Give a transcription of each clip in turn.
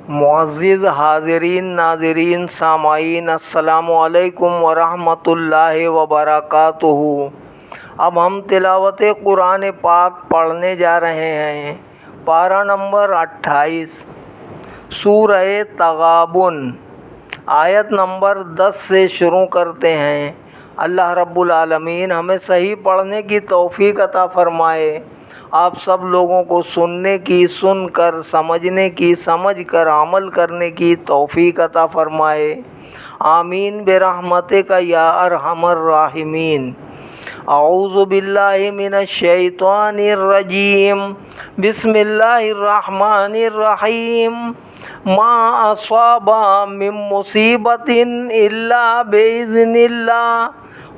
معزز حاضرین ناظرین سامعین السلام علیکم ورحمۃ اللہ وبرکاتہ۔ اب ہم تلاوت قرآن پاک پڑھنے جا رہے ہیں۔ پارہ نمبر 28 سورہ تغابن، آیت نمبر 10 سے شروع کرتے ہیں۔ اللہ رب العالمین ہمیں صحیح پڑھنے کی توفیق عطا فرمائے، آپ سب لوگوں کو سننے کی سن کر، سمجھنے کی سمجھ کر، عمل کرنے کی توفیق عطا فرمائے، آمین برحمتک یا ارحم الراحمین۔ اعوذ باللہ من الشیطان الرجیم، بسم اللہ الرحمن الرحیم۔ ما اصاب من مصیبت الا باذن اللہ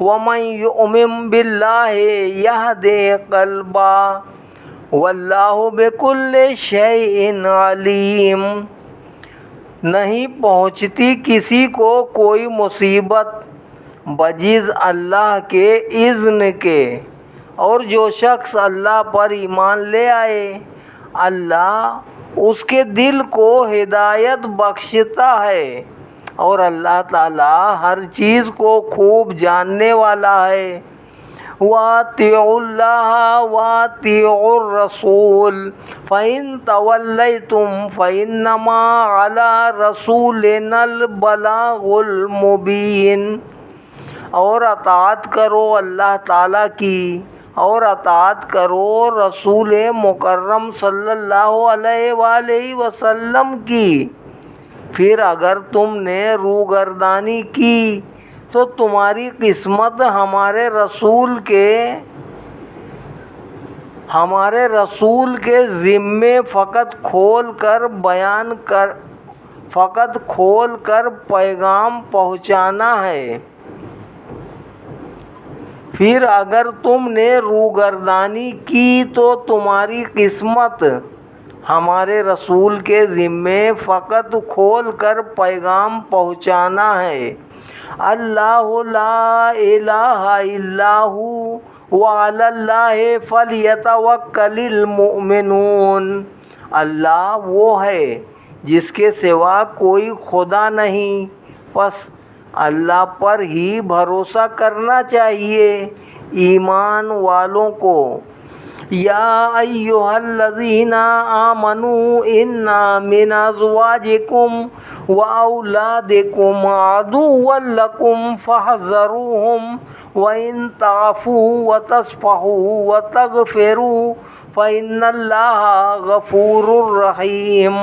ومن یؤمن باللہ یہد قلبہ واللہ بکل شیء علیم۔ نہیں پہنچتی کسی کو کوئی مصیبت بجز اللہ کے اذن کے، اور جو شخص اللہ پر ایمان لے آئے اللہ اس کے دل کو ہدایت بخشتا ہے، اور اللہ تعالیٰ ہر چیز کو خوب جاننے والا ہے۔ وَأَطِيعُوا اللَّهَ وَأَطِيعُوا الرَّسُولَ فَإِن تَوَلَّيْتُمْ فَإِنَّمَا عَلَىٰ رَسُولِنَا الْبَلَاغُ الْمُبِينُ۔ اور اطاعت کرو اللہ تعالیٰ کی، اور اطاعت کرو رسول مکرم صلی اللہ علیہ وآلہ وسلم کی۔ پھر اگر تم نے روگردانی کی تو تمہاری قسمت ہمارے رسول کے ذمے فقط کھول کر پیغام پہنچانا ہے۔ پھر اگر تم نے روگردانی کی تو تمہاری قسمت ہمارے رسول کے ذمے فقط کھول کر پیغام پہنچانا ہے۔ اللہ لا الہ الا ہو وعلی اللہ فلیتوکل المؤمنون۔ اللہ وہ ہے جس کے سوا کوئی خدا نہیں، پس اللہ پر ہی بھروسہ کرنا چاہیے ایمان والوں کو۔ یا ایھا الذین آمنوا ان من ازواجکم واولادکم عدوا لکم فاحذروہم وان تعفوا وتصفحوا وتغفروا فإن اللہ غفور رحیم۔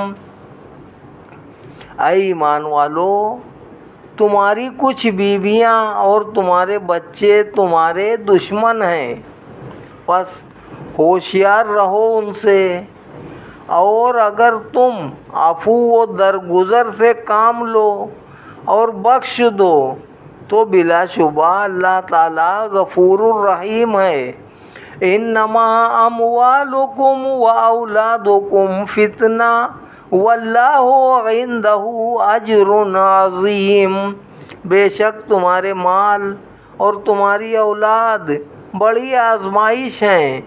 اے ایمان والو، تمہاری کچھ بیویاں اور تمہارے بچے تمہارے دشمن ہیں، پس ہوشیار رہو ان سے، اور اگر تم عفو و درگزر سے کام لو اور بخش دو تو بلا شبہ اللہ تعالیٰ غفور الرحیم ہے۔ انما اموالکم واولادکم فتنہ واللہ عندہ اجر عظیم۔ بے شک تمہارے مال اور تمہاری اولاد بڑی آزمائش ہیں،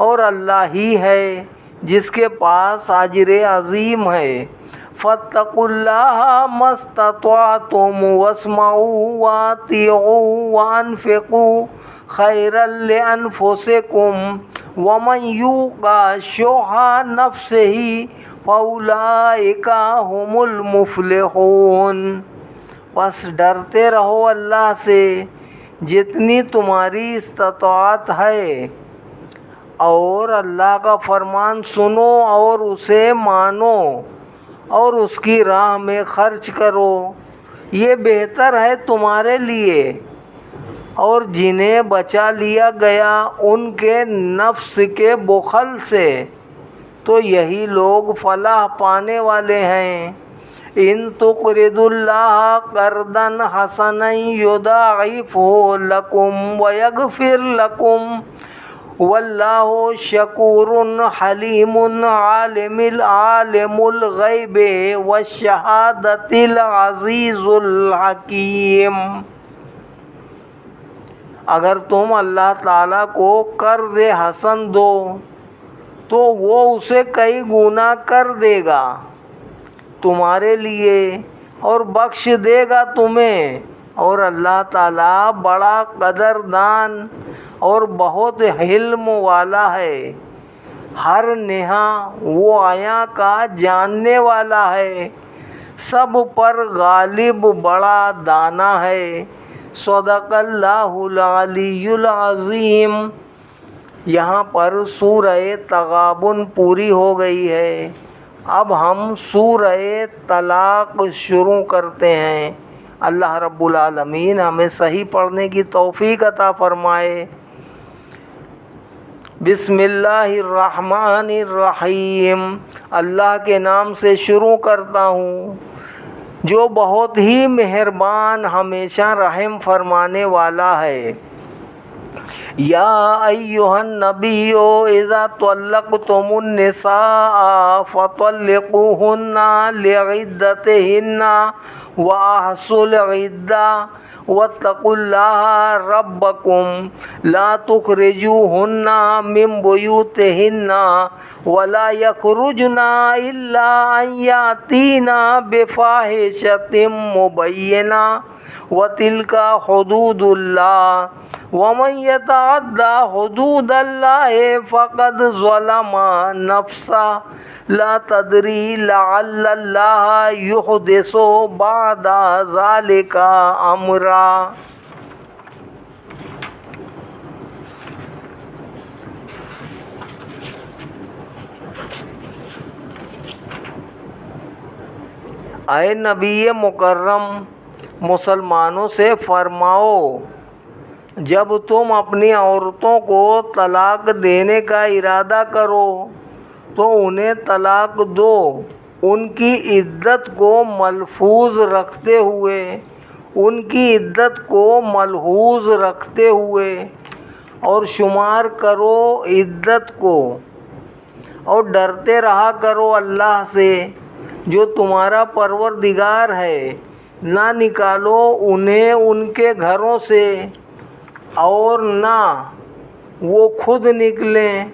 اور اللہ ہی ہے جس کے پاس اجر عظیم ہے۔ فاتقوا اللہ ما استطعتم واسمعوا واطیعوا وانفقوا خیرا لانفسکم ومن یوق شح نفسہ فاولئک هم المفلحون۔ پس ڈرتے رہو اللہ سے جتنی تمہاری استطاعت ہے، اور اللہ کا فرمان سنو اور اسے مانو، اور اس کی راہ میں خرچ کرو، یہ بہتر ہے تمہارے لیے۔ اور جنہیں بچا لیا گیا ان کے نفس کے بخل سے تو یہی لوگ فلاح پانے والے ہیں۔ ان تقرضوا اللہ قرضا حسنا یضاعفہ لکم ویغفر لکم واللہ شکور حلیم عالم الغیب والشہادۃ العزیز الحکیم۔ اگر تم اللہ تعالیٰ کو قرض حسن دو تو وہ اسے کئی گنا کر دے گا، تمہارے لیے اور بخش دے گا تمہیں، اور اللہ تعالیٰ بڑا قدردان اور بہت حلم والا ہے، ہر نہا وہ آیاں کا جاننے والا ہے، سب پر غالب بڑا دانا ہے۔ صدق اللہ العلی العظیم۔ یہاں پر سورہ تغابن پوری ہو گئی ہے۔ اب ہم سورہ طلاق شروع کرتے ہیں۔ اللہ رب العالمین ہمیں صحیح پڑھنے کی توفیق عطا فرمائے۔ بسم اللہ الرحمن الرحیم۔ اللہ کے نام سے شروع کرتا ہوں جو بہت ہی مہربان، ہمیشہ رحم فرمانے والا ہے۔ یا ایھا النبی اذا طلقتم النساء فطلقوهن لعدتهن واحصوا العدة واتقوا الله ربكم لا تخرجوهن من بيوتهن ولا يخرجن الا ان ياتين بفاحشة مبينة وتلك حدود الله ومن يتعد حدود الله فقد ظلم نفسه لا تدري لعل الله يحدث بعد ذلك امرا۔ اے نبی مکرم، مسلمانوں سے فرماؤ جب تم اپنی عورتوں کو طلاق دینے کا ارادہ کرو تو انہیں طلاق دو، ان کی عدت کو ملحوظ رکھتے ہوئے، ان کی عدت کو ملحوظ رکھتے ہوئے اور شمار کرو عدت کو، اور ڈرتے رہا کرو اللہ سے جو تمہارا پروردگار ہے۔ نہ نکالو انہیں ان کے گھروں سے اور نہ وہ خود نکلیں،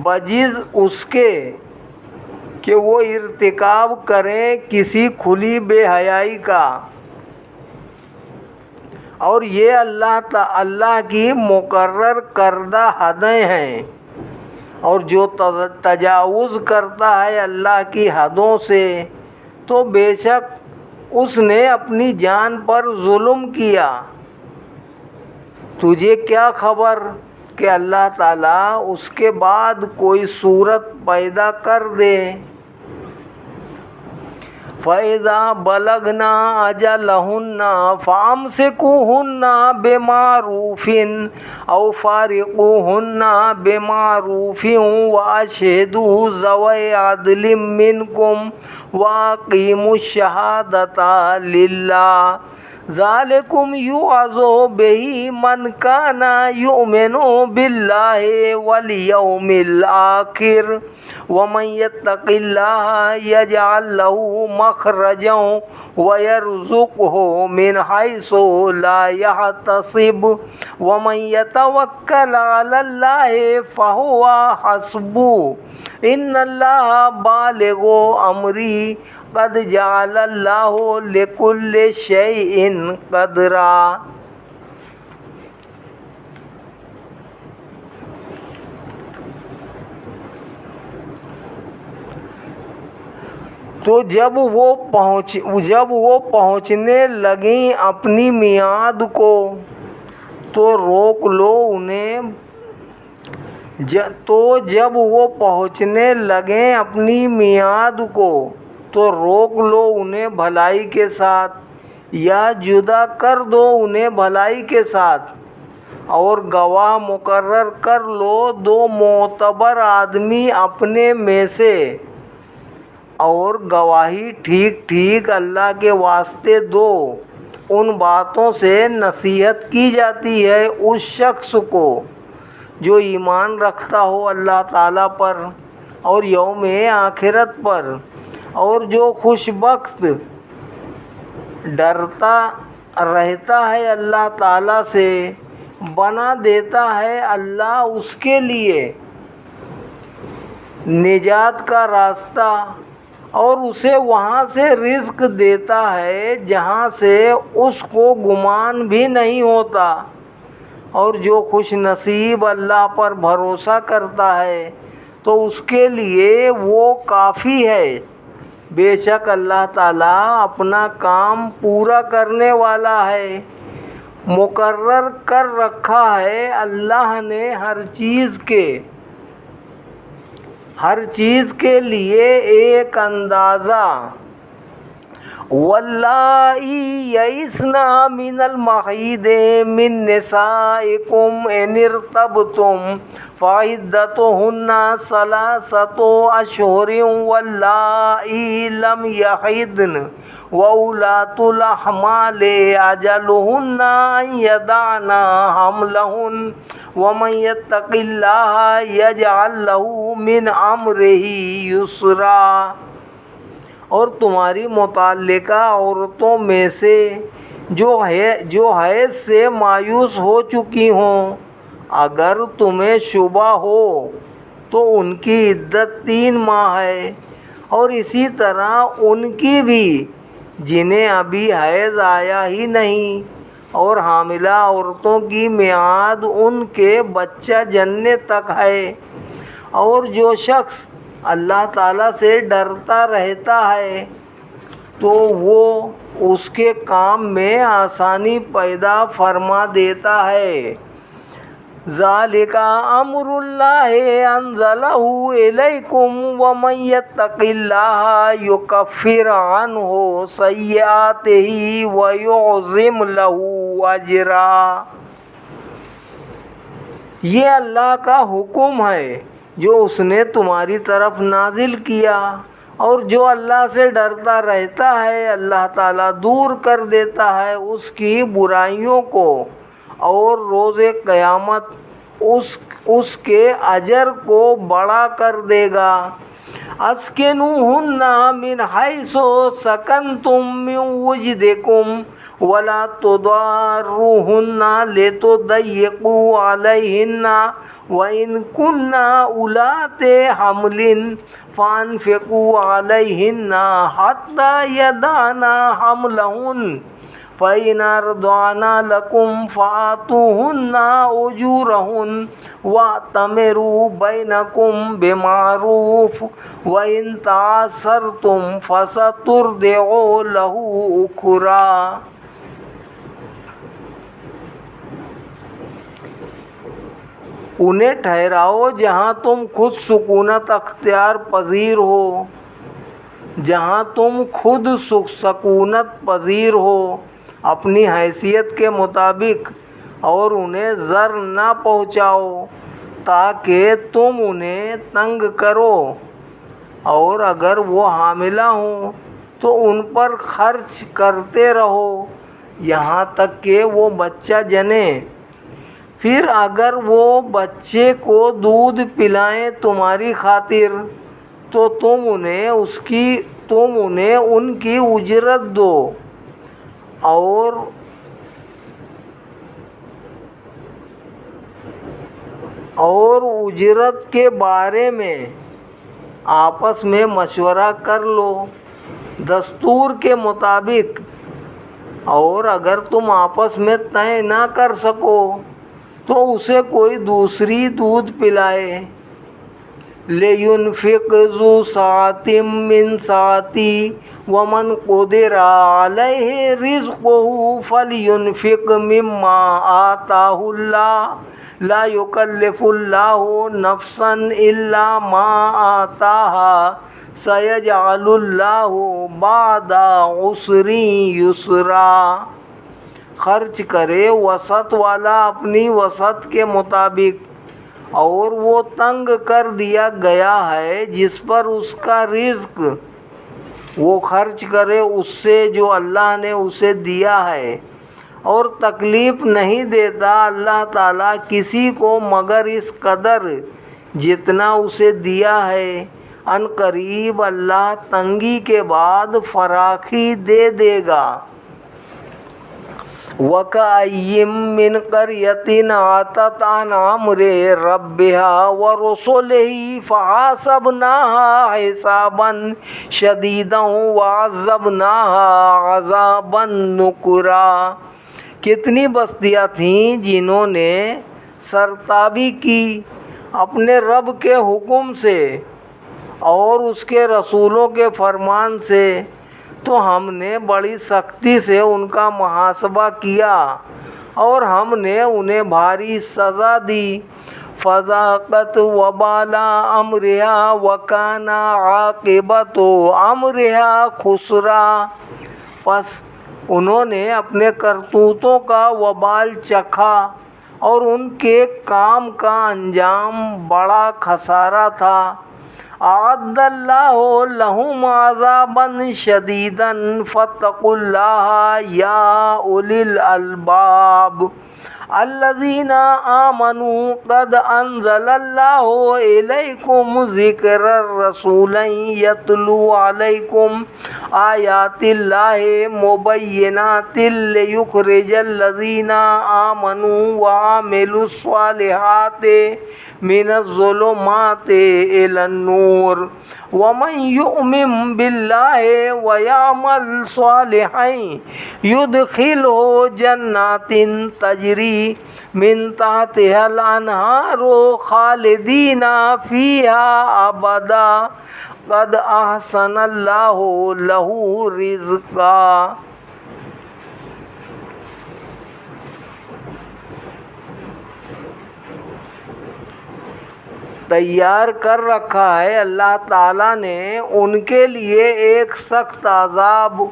بجز اس کے کہ وہ ارتکاب کریں کسی کھلی بے حیائی کا، اور یہ اللہ کی مقرر کردہ حدیں ہیں، اور جو تجاوز کرتا ہے اللہ کی حدوں سے تو بے شک اس نے اپنی جان پر ظلم کیا۔ تجھے کیا خبر کہ اللہ تعالیٰ اس کے بعد کوئی صورت پیدا کر دے۔ فَإِذَا بَلَغْنَ أَجَلَهُنَّ فَأَمْسِكُوهُنَّ بِمَعْرُوفٍ أَوْ فَارِقُوهُنَّ بِمَعْرُوفٍ وَأَشْهِدُوا ذَوَيْ عَدْلٍ مِّنكُمْ وَأَقِيمُوا الشَّهَادَةَ لِلَّهِ ذَلِكُمْ يُوعَظُ بِهِ مَنْ كَانَ يُؤْمِنُ بِاللَّهِ وَالْيَوْمِ الْآخِرِ وَمَنْ يَتَّقِ اللَّهَ يَجْعَلْ لَهُ مخرجا ويرزقه من حيث لا يحتسب ومن يتوكل على الله فهو حسبه ان الله بالغ امره قد جعل الله لكل شيء قدرا۔ تو جب وہ پہنچنے لگیں اپنی میعاد کو تو روک لو انہیں جب وہ پہنچنے لگیں اپنی میعاد کو تو روک لو انہیں بھلائی کے ساتھ یا جدا کر دو انہیں بھلائی کے ساتھ، اور گواہ مقرر کر لو دو معتبر آدمی اپنے میں سے، اور گواہی ٹھیک ٹھیک اللہ کے واسطے دو۔ ان باتوں سے نصیحت کی جاتی ہے اس شخص کو جو ایمان رکھتا ہو اللہ تعالیٰ پر اور یوم آخرت پر، اور جو خوش بخت ڈرتا رہتا ہے اللہ تعالیٰ سے، بنا دیتا ہے اللہ اس کے لیے نجات کا راستہ اور اسے وہاں سے رزق دیتا ہے جہاں سے اس کو گمان بھی نہیں ہوتا، اور جو خوش نصیب اللہ پر بھروسہ کرتا ہے تو اس کے لیے وہ کافی ہے۔ بے شک اللہ تعالیٰ اپنا کام پورا کرنے والا ہے۔ مقرر کر رکھا ہے اللہ نے ہر چیز کے لیے ایک اندازہ۔ واللائی یئسن من المحیض من نسائکم ان ارتبتم فعدتہن ثلاثۃ اشہر واللائی لم یحضن وأولاۃ الأحمال أجلهن أن يضعن حملهن ومن يتق الله يجعل له من أمره يسرا۔ اور تمہاری متعلقہ عورتوں میں سے جو حیض سے مایوس ہو چکی ہوں، اگر تمہیں شبہ ہو تو ان کی عدت 3 ماہ ہے، اور اسی طرح ان کی بھی جنہیں ابھی حیض آیا ہی نہیں، اور حاملہ عورتوں کی میعاد ان کے بچہ جننے تک ہے۔ اور جو شخص اللہ تعالیٰ سے ڈرتا رہتا ہے تو وہ اس کے کام میں آسانی پیدا فرما دیتا ہے۔ ذالک امر اللہ انزلہ الیکم ومن یتق اللہ یکفر عنہ سیئاتہ ویعظم لہ اجرا۔ یہ اللہ کا حکم ہے جو اس نے تمہاری طرف نازل کیا، اور جو اللہ سے ڈرتا رہتا ہے اللہ تعالیٰ دور کر دیتا ہے اس کی برائیوں کو، اور روز قیامت اس کے اجر کو بڑا کر دے گا۔ اسکنوہن من حیث سکنتم من وجدکم ولا تضاروہن لتضیقوا علیہن وإن کن اولاۃ حمل فانفقوا علیہن حتی یضعن حملہن فإن أرضعن لكم فآتوهن أجورهن وأتمروا بينكم بمعروف وإن تعسرتم فسترضع له أخرى۔ انہیں ٹھہراؤ جہاں تم خود سکونت اختیار پذیر ہو، جہاں تم خود سکونت پذیر ہو اپنی حیثیت کے مطابق، اور انہیں ضر نہ پہنچاؤ تاکہ تم انہیں تنگ کرو، اور اگر وہ حاملہ ہوں تو ان پر خرچ کرتے رہو یہاں تک کہ وہ بچہ جنیں۔ پھر اگر وہ بچے کو دودھ پلائیں تمہاری خاطر تو تم انہیں ان کی اجرت دو، اور اجرت کے بارے میں آپس میں مشورہ کر لو دستور کے مطابق، اور اگر تم آپس میں طے نہ کر سکو تو اسے کوئی دوسری دودھ پلائے۔ لِيُنْفِقْ ذُو سَعَةٍ مِّن سَعَتِهِ وَمَنْ قُدِرَ عَلَيْهِ رِزْقُهُ فَلْيُنْفِقْ مِمَّا آتَاهُ اللَّهُ لَا يُكَلِّفُ اللَّهُ نَفْسًا إِلَّا مَا آتَاهَا سَيَجْعَلُ اللَّهُ بَعْدَ عُسْرٍ يُسْرًا۔ خرچ کرے وسعت والا اپنی وسعت کے مطابق، اور وہ تنگ کر دیا گیا ہے جس پر اس کا رزق، وہ خرچ کرے اس سے جو اللہ نے اسے دیا ہے، اور تکلیف نہیں دیتا اللہ تعالیٰ کسی کو مگر اس قدر جتنا اسے دیا ہے۔ ان قریب اللہ تنگی کے بعد فراخی دے دے گا۔ وَكَأَيِّن مِّن قَرْيَةٍ عَتَتْ عَنْ أَمْرِ رَبِّهَا وَرُسُلِهِ فَحَاسَبْنَاهَا حِسَابًا شَدِيدًا وَعَذَّبْنَاهَا عَذَابًا نُكْرًا۔ کتنی بستیاں تھیں جنہوں نے سرتابی کی اپنے رب کے حکم سے اور اس کے رسولوں کے فرمان سے، تو ہم نے بڑی سختی سے ان کا محاسبہ کیا اور ہم نے انہیں بھاری سزا دی۔ فَذَاقَتْ وَبَالَ أَمْرِهَا وَكَانَ عَاقِبَةُ أَمْرِهَا خُسْرًا۔ پس انہوں نے اپنے کرتوتوں کا وبال چکھا اور ان کے کام کا انجام بڑا خسارہ تھا۔ اعد اللہ لہم عذابا شدیدا فاتقوا اللہ یا اولی الالباب الذین آمنوا قد انزل اللہ الیکم ذکرا رسولا یتلو علیکم آیات اللہ مبینات لیخرج الذین آمنوا وعملوا الصالحات من الظلمات الی النور ومن یؤمن باللہ ویعمل صالحا یدخلہ جنات تجری من تحتها الانہار خالدین فیہا ابدا قد احسن اللہ لہ رزقا۔ تیار کر رکھا ہے اللہ تعالیٰ نے ان کے لیے ایک سخت عذاب،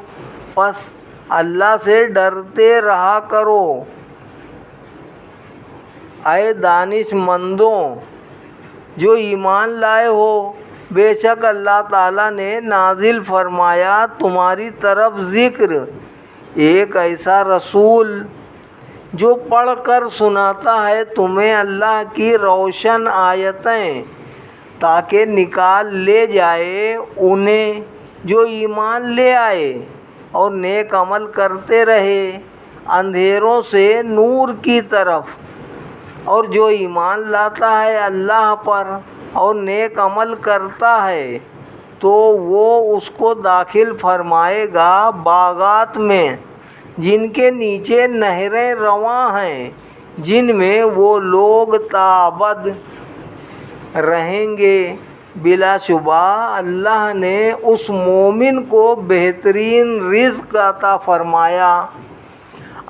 پس اللہ سے ڈرتے رہا کرو۔ اے دانش مندوں جو ایمان لائے ہو، بے شک اللہ تعالیٰ نے نازل فرمایا تمہاری طرف ذکر ایک ایسا رسول جو پڑھ کر سناتا ہے تمہیں اللہ کی روشن آیتیں، تاکہ نکال لے جائے انہیں جو ایمان لے آئے اور نیک عمل کرتے رہے اندھیروں سے نور کی طرف۔ اور جو ایمان لاتا ہے اللہ پر اور نیک عمل کرتا ہے تو وہ اس کو داخل فرمائے گا باغات میں جن کے نیچے نہریں رواں ہیں، جن میں وہ لوگ تا ابد رہیں گے۔ بلا شبہ اللہ نے اس مومن کو بہترین رزق عطا فرمایا۔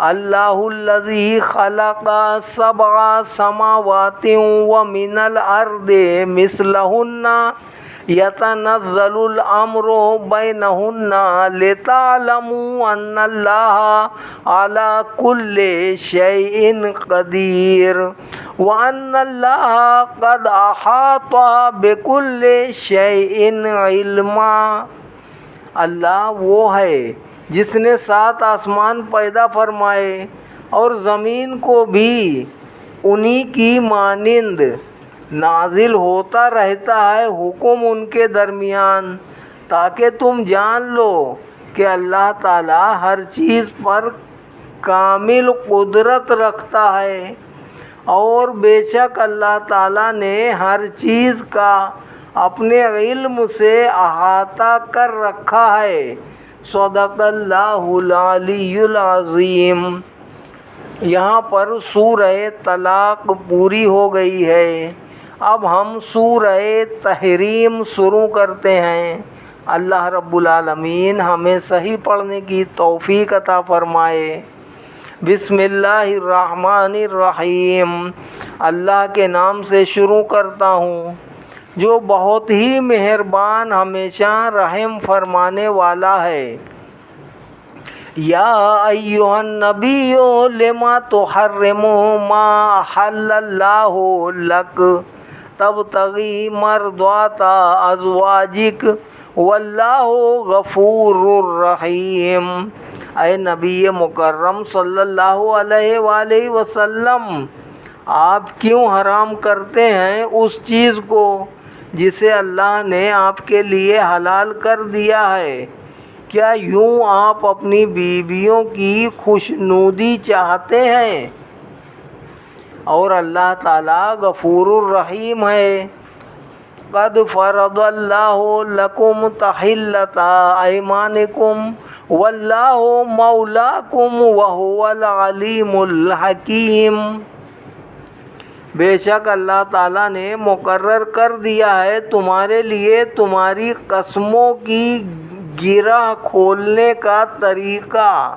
اللہ الذی خلق سبع سماوات ومن الارض مثلہن یتنزل الامر بینہن لتعلموا ان اللہ علی کل شیء قدیر وان اللہ قد احاط بکل شیء علما۔ اللہ وہ ہے جس نے 7 آسمان پیدا فرمائے اور زمین کو بھی انہی کی مانند نازل ہوتا رہتا ہے حکم ان کے درمیان، تاکہ تم جان لو کہ اللہ تعالیٰ ہر چیز پر کامل قدرت رکھتا ہے، اور بے شک اللہ تعالیٰ نے ہر چیز کا اپنے علم سے احاطہ کر رکھا ہے۔ صدق اللہ العلی العظیم۔ یہاں پر سورہ طلاق پوری ہو گئی ہے۔ اب ہم سورہ تحریم شروع کرتے ہیں۔ اللہ رب العالمین ہمیں صحیح پڑھنے کی توفیق عطا فرمائے۔ بسم اللہ الرحمن الرحیم۔ اللہ کے نام سے شروع کرتا ہوں جو بہت ہی مہربان ہمیشہ رحم فرمانے والا ہے۔ یا ایھا النبی لم تحرم ما احل اللہ لک تبتغی مرضات ازواجک واللہ غفور رحیم۔ اے نبی مکرم صلی اللہ علیہ وآلہ وسلم، آپ کیوں حرام کرتے ہیں اس چیز کو جسے اللہ نے آپ کے لیے حلال کر دیا ہے؟ کیا یوں آپ اپنی بیویوں کی خوشنودی چاہتے ہیں؟ اور اللہ تعالیٰ غفور الرحیم ہے۔ قد فرض اللہ لکم تحلۃ ایمانکم واللہ مولاکم وہو العلیم الحکیم۔ بے شک اللہ تعالیٰ نے مقرر کر دیا ہے تمہارے لیے تمہاری قسموں کی گرہ کھولنے کا طریقہ،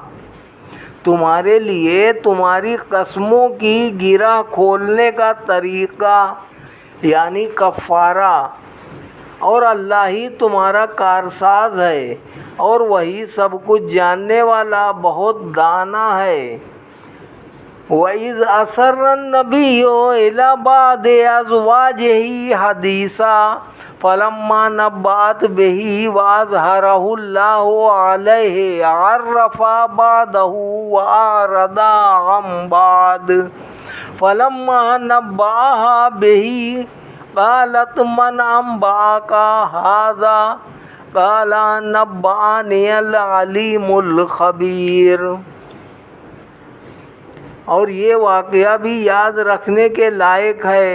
تمہارے لیے تمہاری قسموں کی گرہ کھولنے کا طریقہ یعنی کفارہ، اور اللہ ہی تمہارا کارساز ہے اور وہی سب کچھ جاننے والا بہت دانا ہے۔ وَإِذْ أَسَرَّ النَّبِيُّ إِلَىٰ بَعْضِ أَزْوَاجِهِ حَدِيثًا فَلَمَّا نَبَّأَتْ بِهِ وَأَظْهَرَهُ اللَّهُ عَلَيْهِ عَرَّفَ بَعْضَهُ وَأَعْرَضَ عَن بَعْضٍ فَلَمَّا نَبَّأَهَا بِهِ قَالَتْ مَنْ أَنبَأَكَ هَٰذَا قَالَ نَبَّأَنِيَ الْعَلِيمُ الْخَبِيرُ۔ اور یہ واقعہ بھی یاد رکھنے کے لائق ہے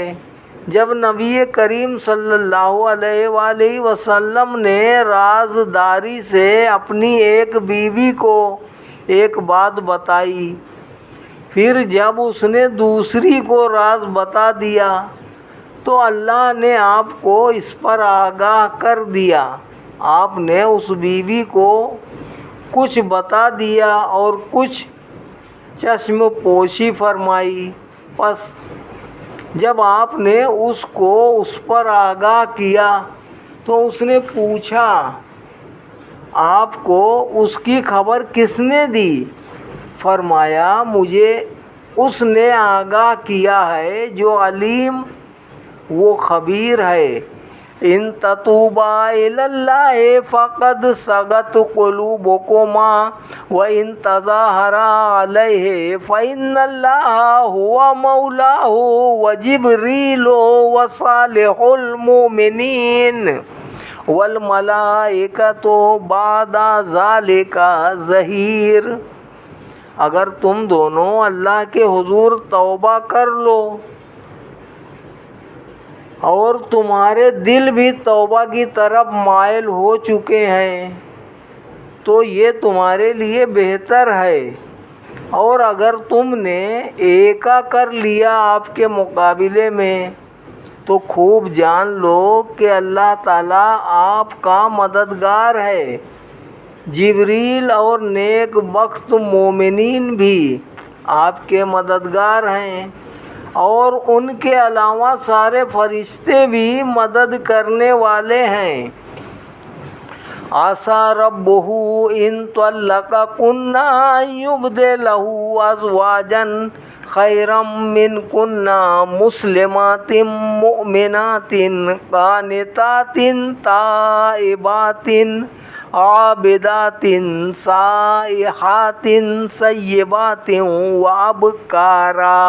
جب نبی کریم صلی اللہ علیہ وآلہ وسلم نے رازداری سے اپنی ایک بیوی کو ایک بات بتائی، پھر جب اس نے دوسری کو راز بتا دیا تو اللہ نے آپ کو اس پر آگاہ کر دیا۔ آپ نے اس بیوی کو کچھ بتا دیا اور کچھ چشم پوشی فرمائی، پس جب آپ نے اس کو اس پر آگاہ کیا تو اس نے پوچھا آپ کو اس کی خبر کس نے دی؟ فرمایا مجھے اس نے آگاہ کیا ہے جو علیم وہ خبیر ہے۔ ان تتوبا الی اللہ فقد صغت قلوبکما وان تظاہرا علیہ فإن اللہ هو مولاه وجبریل وصالح المؤمنین والملائکۃ بعد ذلک ظہیر۔ اگر تم دونوں اللہ کے حضور توبہ کر لو اور تمہارے دل بھی توبہ کی طرف مائل ہو چکے ہیں تو یہ تمہارے لیے بہتر ہے، اور اگر تم نے ایکا کر لیا آپ کے مقابلے میں تو خوب جان لو کہ اللہ تعالیٰ آپ کا مددگار ہے، جبریل اور نیک بخت مومنین بھی آپ کے مددگار ہیں، اور ان کے علاوہ سارے فرشتے بھی مدد کرنے والے ہیں۔ عَسَىٰ رَبُّهُ إِن طَلَّقَكُنَّ أَن يُبْدِلَهُ أَزْوَاجًا خَيْرًا مِّنكُنَّ مُسْلِمَاتٍ مُّؤْمِنَاتٍ قَانِتَاتٍ تَائِبَاتٍ عَابِدَاتٍ سَائِحَاتٍ ثَيِّبَاتٍ وَأَبْكَارًا۔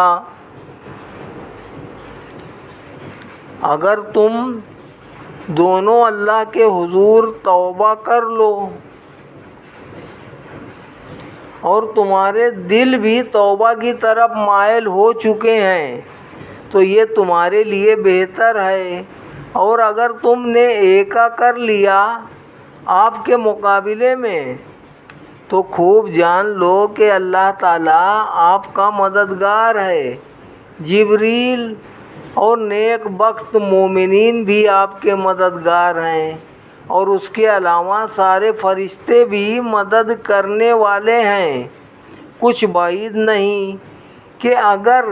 اگر تم دونوں اللہ کے حضور توبہ کر لو اور تمہارے دل بھی توبہ کی طرف مائل ہو چکے ہیں تو یہ تمہارے لیے بہتر ہے، اور اگر تم نے ایکا کر لیا آپ کے مقابلے میں تو خوب جان لو کہ اللہ تعالیٰ آپ کا مددگار ہے، جبریل اور نیک بخت مومنین بھی آپ کے مددگار ہیں، اور اس کے علاوہ سارے فرشتے بھی مدد کرنے والے ہیں۔ کچھ بعید نہیں کہ اگر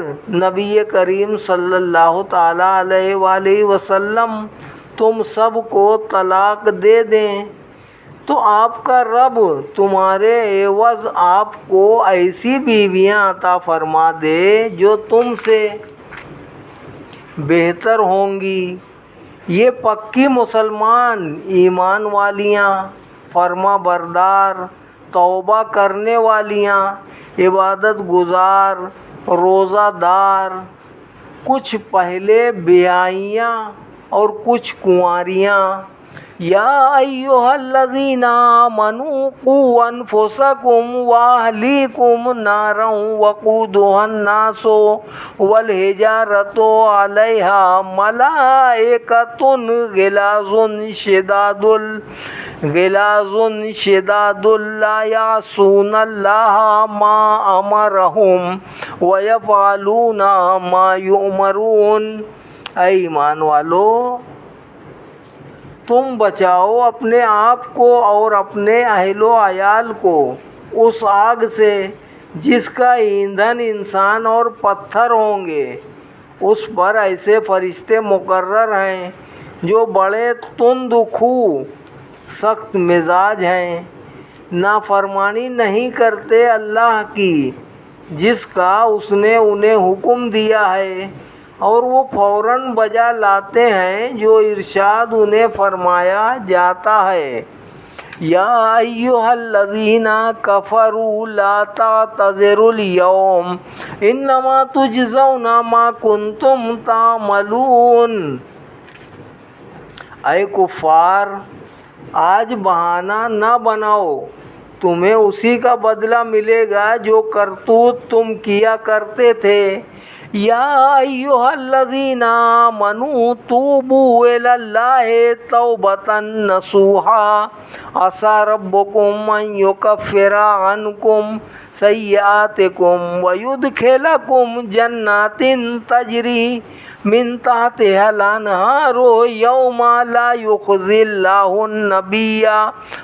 نبی کریم صلی اللہ تعالیٰ علیہ وآلہ وسلم تم سب کو طلاق دے دیں تو آپ کا رب تمہارے عوض آپ کو ایسی بیویاں عطا فرما دے جو تم سے بہتر ہوں گی۔ یہ پکی مسلمان، ایمان والیاں، فرما بردار، توبہ کرنے والیاں، عبادت گزار، روزہ دار، کچھ پہلے بیائیاں اور کچھ کنواریاں، یا ایھا الذین آمنوا قوا انفسکم واہلیکم نارا وقودھا الناس والحجارۃ علیہا ملائکۃ غلاظ شداد لا یعصون اللہ ما امرہم ویفعلون ما یؤمرون۔ اے ایمان والو، تم بچاؤ اپنے آپ کو اور اپنے اہل و عیال کو اس آگ سے جس کا ایندھن انسان اور پتھر ہوں گے۔ اس پر ایسے فرشتے مقرر ہیں جو بڑے تند خو سخت مزاج ہیں، نافرمانی نہیں کرتے اللہ کی جس کا اس نے انہیں حکم دیا ہے، اور وہ فوراً بجا لاتے ہیں جو ارشاد انہیں فرمایا جاتا ہے۔ یا ایھا الذین کفروا لا تعتذروا اليوم انما تجزون ما کنتم تعملون۔ اے کفار، آج بہانہ نہ بناؤ، تمہیں اسی کا بدلہ ملے گا جو کرتوت تم کیا کرتے تھے۔ یا ایھا الذین آمنوا توبوا الی اللہ توبۃ نصوحا عسیٰ ربکم ان یکفر عنکم سیئاتکم ویدخلکم جنات تجری من تحتہا الانہار یوم لا یخزی اللہ النبی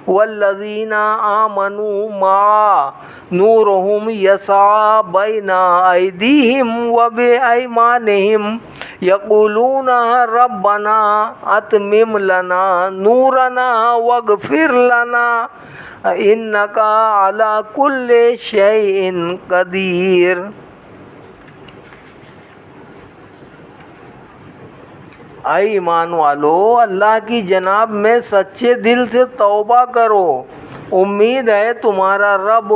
والذین آمنوا معہ نورہم یسعی بین ایدیہم وبأیمانہم یقولون ربنا اتمم لنا نورنا واغفر لنا انک علی کل شیء قدیر۔ اے ایمان والو، اللہ کی جناب میں سچے دل سے توبہ کرو، امید ہے تمہارا رب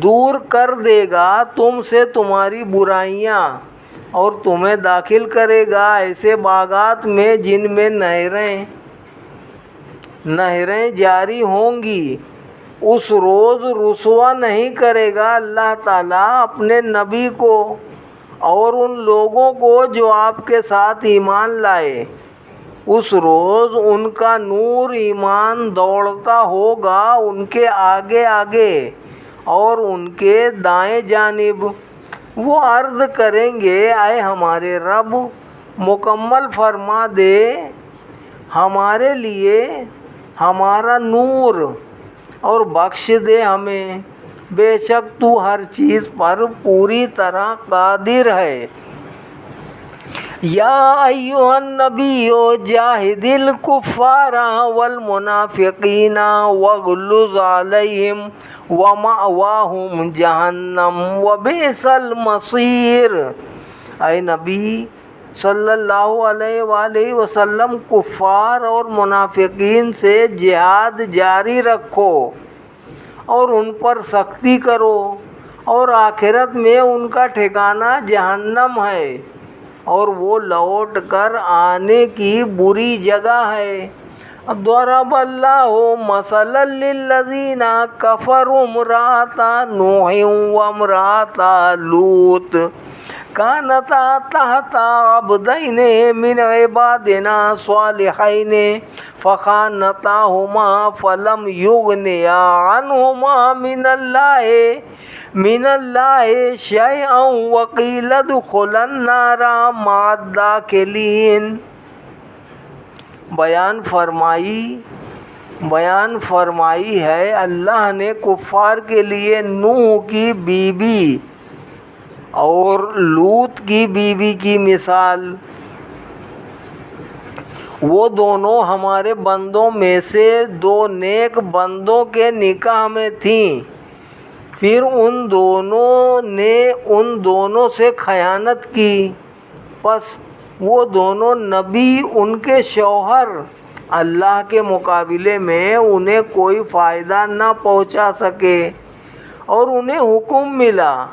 دور کر دے گا تم سے تمہاری برائیاں اور تمہیں داخل کرے گا ایسے باغات میں جن میں نہریں جاری ہوں گی۔ اس روز رسوا نہیں کرے گا اللہ تعالیٰ اپنے نبی کو اور ان لوگوں کو جو آپ کے ساتھ ایمان لائے۔ اس روز ان کا نور ایمان دوڑتا ہوگا ان کے آگے آگے اور ان کے دائیں جانب۔ وہ عرض کریں گے، اے ہمارے رب، مکمل فرما دے ہمارے لیے ہمارا نور اور بخش دے ہمیں، بے شک تو ہر چیز پر پوری طرح قادر ہے۔ یا ایھا النبی جاہد الکفار والمنافقین واغلظ علیہم ومأواہم جہنم وبئس المصیر۔ اے نبی صلی اللہ علیہ وآلہ وسلم، کفار اور منافقین سے جہاد جاری رکھو اور ان پر سختی کرو، اور آخرت میں ان کا ٹھکانہ جہنم ہے اور وہ لوٹ کر آنے کی بری جگہ ہے۔ ضرب اللہ مثلا للذین کفروا امرأۃ نوح وامرأۃ لوط كانتا تحت عبدين من عبادنا صالحين فخانتاهما فلم يغنيا عنهما من الله شيئا وقيل ادخلا النار مع الداخلين۔ بیان فرمائی ہے اللہ نے کفار کے لیے نوح کی بیوی اور لوط کی بیوی کی مثال۔ وہ دونوں ہمارے بندوں میں سے دو نیک بندوں کے نکاح میں تھیں، پھر ان دونوں نے ان دونوں سے خیانت کی، پس وہ دونوں نبی ان کے شوہر اللہ کے مقابلے میں انہیں کوئی فائدہ نہ پہنچا سکے، اور انہیں حکم ملا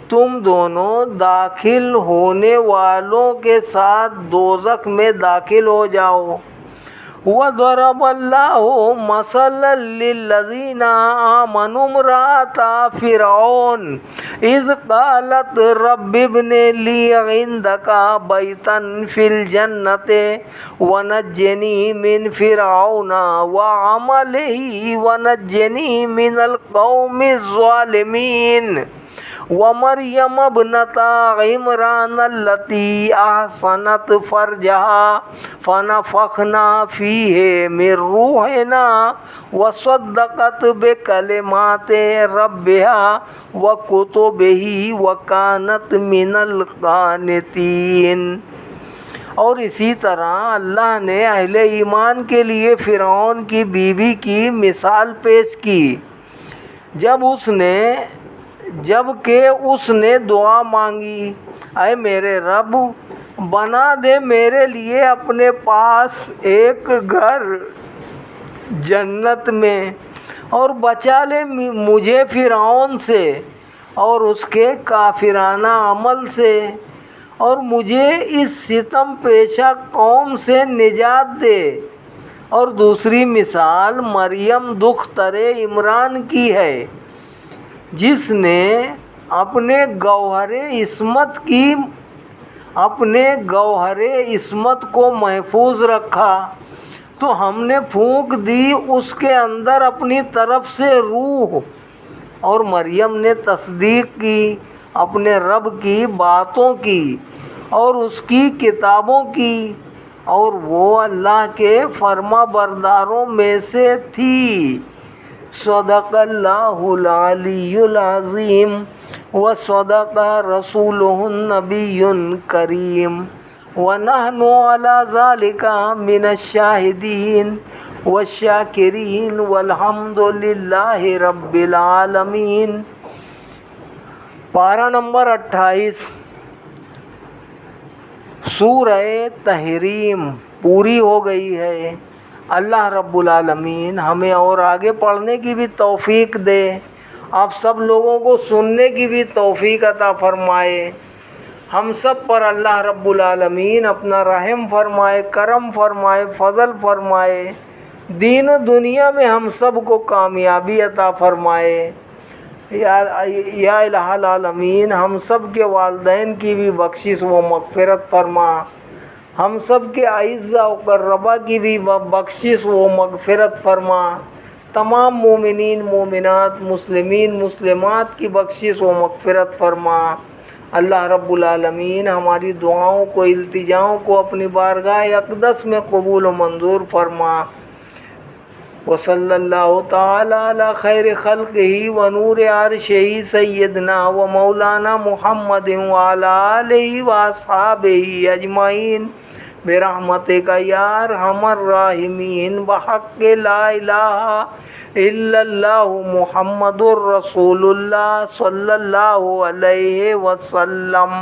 تم دونوں داخل ہونے والوں کے ساتھ دوزخ میں داخل ہو جاؤ۔ وَضَرَبَ اللَّهُ مَثَلًا لِّلَّذِينَ آمَنُوا امْرَأَتَ فِرْعَوْنَ إِذْ قَالَتْ رَبِّ ابْنِ لِي عِندَكَ بَيْتًا فِي الْجَنَّةِ وَنَجِّنِي مِنْ فِرْعَوْنَ وَعَمَلِهِ وَنَجِّنِي مِنَ الْقَوْمِ الظَّالِمِينَ وَمَرْيَمَ ابْنَتَ عِمْرَانَ الَّتِي أَحْصَنَتْ فَرْجَهَا فَنَفَخْنَا فِيهِ مِنْ رُوحِنَا وَصَدَّقَتْ بِكَلِمَاتِ رَبِّهَا وَكُتُبِهِ وَكَانَتْ مِنَ الْقَانِتِينَ۔ اور اسی طرح اللہ نے اہل ایمان کے لیے فرعون کی بیوی کی مثال پیش کی جب کہ اس نے دعا مانگی، اے میرے رب، بنا دے میرے لیے اپنے پاس ایک گھر جنت میں اور بچا لے مجھے فرعون سے اور اس کے کافرانہ عمل سے، اور مجھے اس ستم پیشہ قوم سے نجات دے۔ اور دوسری مثال مریم دختر عمران کی ہے، جس نے اپنے گوہر عصمت کو محفوظ رکھا تو ہم نے پھونک دی اس کے اندر اپنی طرف سے روح، اور مریم نے تصدیق کی اپنے رب کی باتوں کی اور اس کی کتابوں کی، اور وہ اللہ کے فرما برداروں میں سے تھی۔ صدق اللہ العلی العظیم وصدق رسولہ النبی الکریم ونحن علی ذلک من الشاہدین والشاکرین والحمد للہ رب العالمین۔ پارہ نمبر 28 سورہ تحریم پوری ہو گئی ہے۔ اللہ رب العالمین ہمیں اور آگے پڑھنے کی بھی توفیق دے، آپ سب لوگوں کو سننے کی بھی توفیق عطا فرمائے۔ ہم سب پر اللہ رب العالمین اپنا رحم فرمائے، کرم فرمائے، فضل فرمائے، دین و دنیا میں ہم سب کو کامیابی عطا فرمائے۔ یا الہ العالمین ہم سب کے والدین کی بھی بخشش و مغفرت فرما، ہم سب کے اعزاء و قربا کی بھی بخشش و مغفرت فرما، تمام مومنین مومنات مسلمین مسلمات کی بخشش و مغفرت فرما۔ اللہ رب العالمین ہماری دعاؤں کو التجاؤں کو اپنی بارگاہ اقدس میں قبول و منظور فرما۔ وصلی اللہ تعالی علی خیر خلقہ ونور عرشہ سیدنا و مولانا محمد وعلی آلہ واصحابہ اجمعین برحمتک یا ارحم الراحمین بحق لا الہ الا اللہ محمد الرسول اللہ صلی اللہ علیہ وسلم۔